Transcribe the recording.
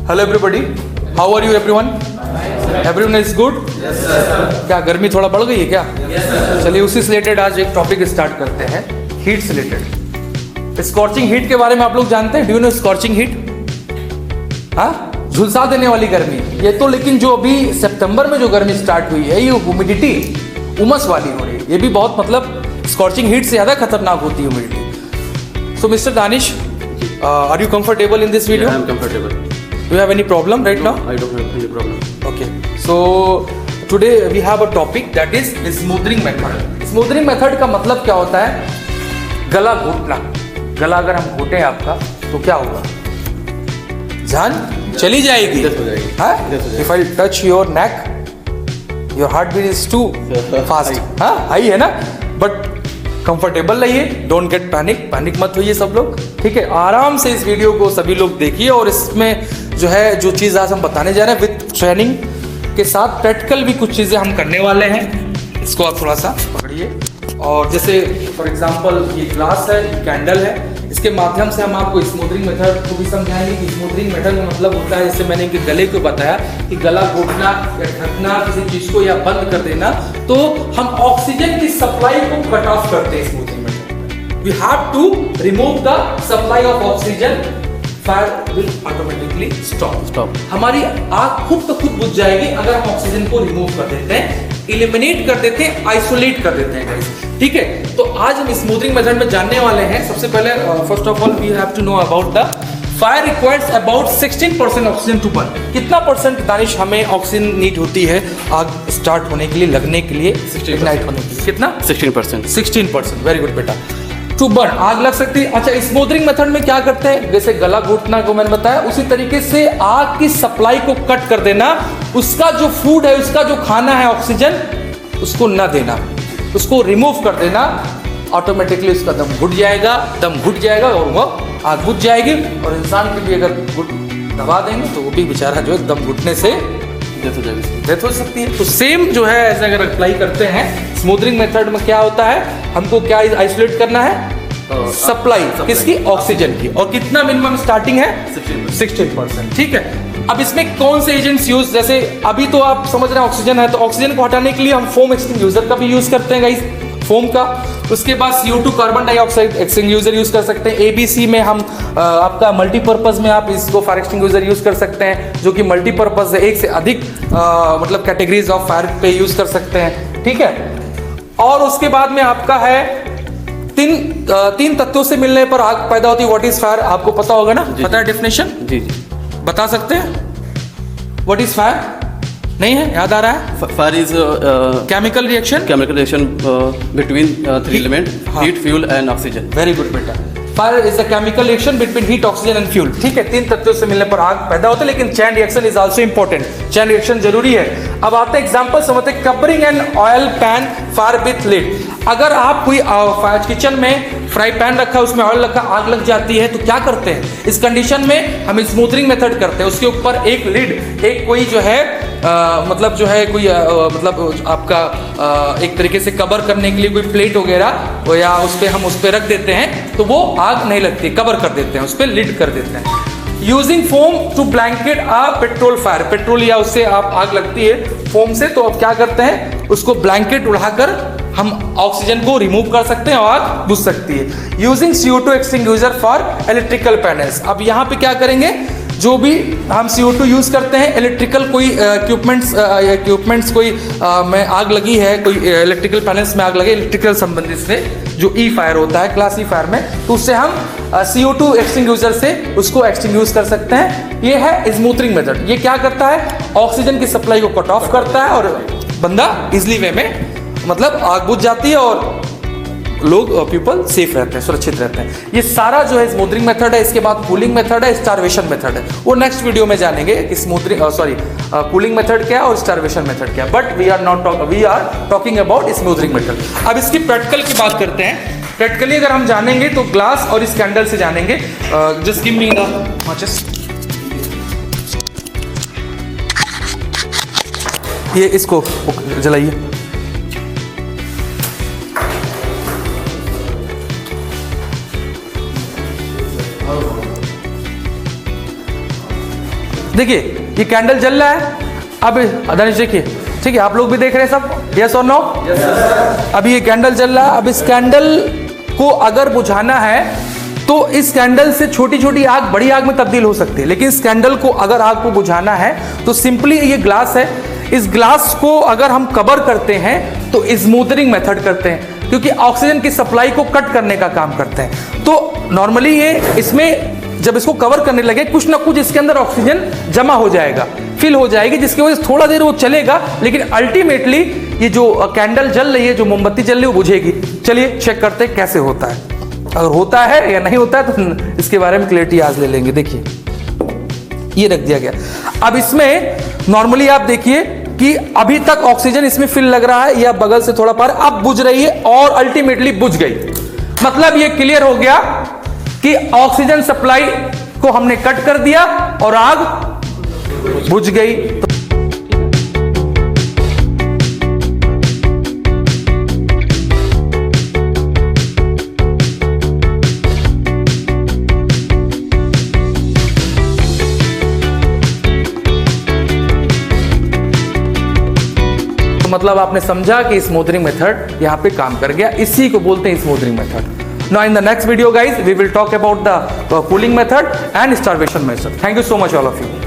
Hello everybody, how are you everyone? Everyone is good? क्या गर्मी थोड़ा बढ़ गई है क्या? चलिए उसी से रिलेटेड आज एक टॉपिक स्टार्ट करते हैं, हीट से रिलेटेड। स्कॉर्चिंग हीट के बारे में आप लोग जानते हैं? Do you know scorching heat? हाँ, झुलसा देने वाली गर्मी ये तो। लेकिन जो अभी सितंबर में जो गर्मी स्टार्ट हुई है, ये ह्यूमिडिटी, उमस वाली हो रही है, ये भी बहुत मतलब स्कॉर्चिंग हीट से ज़्यादा खतरनाक होती है humidity. So mister Danish, are you comfortable in this video? Yeah, I'm comfortable. Do you have any problem right now? I don't have any problem. Okay. So today we have a topic that is smoothing method. Smoothing method का मतलब क्या होता है? गला घोटना। गला अगर हम घोटें आपका तो क्या होगा? जान चली जाएगी। Death हो जाएगी। हाँ? Death हो जाएगी। If I touch your neck, your heartbeat is too fast. हाँ, हाई है ना? But कंफर्टेबल रहिए, डोंट गेट पैनिक मत होइए सब लोग, ठीक है? आराम से इस वीडियो को सभी लोग देखिए। और इसमें जो है जो चीज़ आज हम बताने जा रहे हैं विद ट्रेनिंग के साथ प्रैक्टिकल भी कुछ चीज़ें हम करने वाले हैं। इसको आप थोड़ा सा पकड़िए। और जैसे फॉर एग्जांपल ये ग्लास है, कैंडल है, इसके माध्यम से हम आपको स्मूथनिंग मेथड को भी समझाएंगे कि स्मूथनिंग मेथड का मतलब होता है, जैसे मैंने इनके गले को बताया कि गला घोटना या ढकना किसी चीज़ को या बंद कर देना, तो हम ऑक्सीजन की सप्लाई को कट ऑफ करते हैं smoothening method. We have to remove the supply of oxygen, fire will automatically stop. हमारी आग खुद ब खुद बुझ जाएगी अगर हम ऑक्सीजन को रिमूव कर देते हैं, इलिमिनेट कर देते हैं, आइसोलेट कर देते हैं गाइस, ठीक है? तो आज हम स्मूथनिंग मेथड में जानने वाले हैं। सबसे पहले first of all we have to know about the fire requires about 16% oxygen to burn. कितना परसेंट दानिश हमें ऑक्सीजन नीड होती है आग स्टार्ट होने के लिए, लगने के लिए, इग्नाइट होने के लिए? कितना? 16%. 16%। वेरी गुड बेटा। टू बर्न, आग लग सकती है। अच्छा, स्मूथनिंग मेथड में क्या करते हैं? जैसे गला घोटना को मैंने बताया, उसी तरीके से आग की सप्लाई को कट कर देना, उसका जो फूड है, उसका जो खाना है ऑक्सीजन, उसको न देना, उसको रिमूव कर देना, ऑटोमेटिकली उसका दम घुट जाएगा और वो आग बुझ जाएगी। और इंसान के लिए अगर घुट दबा देंगे तो वो भी बेचारा जो है दम घुटने से डेथ हो सकती है। तो सेम जो है ऐसे अगर अप्लाई करते हैं स्मूथनिंग मेथड में, क्या होता है, हमको क्या आइसोलेट करना है? सप्लाई किसकी? ऑक्सीजन की। और कितना मिनिमम स्टार्टिंग है? 16%, ठीक है? अब इसमें कौन से एजेंट्स यूज, जैसे अभी तो आप समझ रहे हैं ऑक्सीजन है, तो ऑक्सीजन को हटाने के लिए हम फोम एक्सटिंग्यूशर का भी यूज करते हैं गाइस, फोम का। उसके बाद CO2 carbon dioxide extinguisher use कर सकते हैं। ABC में हम आपका मल्टीपर्पज में आप इसको फायर एक्सटिंग्यूशर यूज कर सकते हैं, जो कि मल्टीपर्पज है, एक से अधिक मतलब कैटेगरीज ऑफ फायर पे यूज कर सकते हैं, ठीक है? और उसके बाद में आपका है तीन तत्वों से मिलने पर आग पैदा होती है। What is fire? आपको पता होगा ना? पता है डेफिनेशन? जी, बता सकते हैं? What is fire? नहीं है? याद आ रहा है? Fire is chemical reaction between three elements: heat, fuel, and oxygen. Very good बेटा। Fire is a chemical reaction between heat, oxygen and fuel, ठीक है? तीन तत्वों से मिलने पर आग पैदा होता है, लेकिन chain reaction is also important. Chain reaction जरूरी है। अब आते हैं एग्जांपल समझते हैं। Covering an oil pan fire with lid. अगर आप कोई किचन में फ्राई पैन रखा है, उसमें ऑयल रखा, आग लग जाती है, तो क्या करते हैं इस कंडीशन में? हम स्मूथनिंग मेथड करते हैं। उसके ऊपर एक लिड, एक कोई जो है मतलब जो है कोई मतलब आपका एक तरीके से कवर करने के लिए कोई प्लेट वगैरह, या उस पर हम उस पर रख देते हैं, तो वो आग नहीं लगती, कवर कर देते हैं, उस पर लिड कर देते हैं। Using foam to blanket a petrol fire. Petrol या उससे आप आग लगती है फोम से, तो अब क्या करते हैं? उसको ब्लैंकेट उड़ाकर हम ऑक्सीजन को रिमूव कर सकते हैं और आग बुझ सकती है। Using CO2 extinguisher for electrical panels. अब यहाँ पे क्या करेंगे? जो भी हम CO2 यूज करते हैं, इलेक्ट्रिकल कोई इक्विपमेंट्स कोई में आग लगी है, कोई इलेक्ट्रिकल पैनल्स में आग लगे, इलेक्ट्रिकल संबंधित से जो ई फायर होता है क्लास ई फायर में, तो उससे हम CO2 एक्सटिंग्यूशर से उसको एक्सटिंग्यूश कर सकते हैं। ये है स्मूथनिंग मेथड। ये क्या करता है? ऑक्सीजन की सप्लाई को कट ऑफ करता है और बंदा इजली वे में मतलब आग बुझ जाती है और लोग पीपल सेफ रहते हैं, सुरक्षित रहते हैं। ये सारा जो है स्मूथनिंग मेथड है। इसके बाद कूलिंग मेथड है, स्टारवेशन मेथड है, वो नेक्स्ट वीडियो में जानेंगे कि कूलिंग मेथड क्या है और स्टारवेशन मेथड क्या है। But we are talking about smoothening method. अब इसकी प्रैक्टिकल की बात करते हैं। प्रैक्टिकली अगर हम जानेंगे तो ग्लास और इस कैंडल से जानेंगे। जस्ट गिव मी द माचिस। ये इसको जलाइए। देखिए ये कैंडल जल रहा है, अब धनुष देखिए, ठीक है, आप लोग भी देख रहे हैं सब, यस और नो? अभी ये कैंडल जल रहा है, अब इस कैंडल को अगर बुझाना है तो इस कैंडल से छोटी छोटी आग बड़ी आग में तब्दील हो सकती है, लेकिन इस कैंडल को अगर आग को बुझाना है तो सिंपली ये ग्लास है, इस ग्लास को अगर हम कवर करते हैं तो स्मूथनिंग मेथड करते हैं, क्योंकि ऑक्सीजन की सप्लाई को कट करने का काम करते हैं। तो नॉर्मली ये इसमें जब इसको कवर करने लगे कुछ ना कुछ इसके अंदर ऑक्सीजन जमा हो जाएगा, फिल हो जाएगी, जिसकी वजह से थोड़ा देर वो चलेगा, लेकिन अल्टीमेटली ये जो कैंडल जल रही है, जो मोमबत्ती जल रही है, वो बुझेगी। चलिए चेक करते हैं कैसे होता है, अगर होता है या नहीं होता है तो इसके बारे में क्लैरिटी आज ले लेंगे। देखिए ये रख दिया गया, अब इसमें नॉर्मली आप देखिए कि अभी तक ऑक्सीजन इसमें फिल लग रहा है, या बगल से थोड़ा पार, अब बुझ रही है और अल्टीमेटली बुझ गई। मतलब ये क्लियर हो गया कि ऑक्सीजन सप्लाई को हमने कट कर दिया और आग बुझ गई। तो मतलब आपने समझा कि स्मूथनिंग मेथड यहां पे काम कर गया, इसी को बोलते हैं smoothening method. Now in the next video guys, we will talk about the cooling method and starvation method. Thank you so much all of you.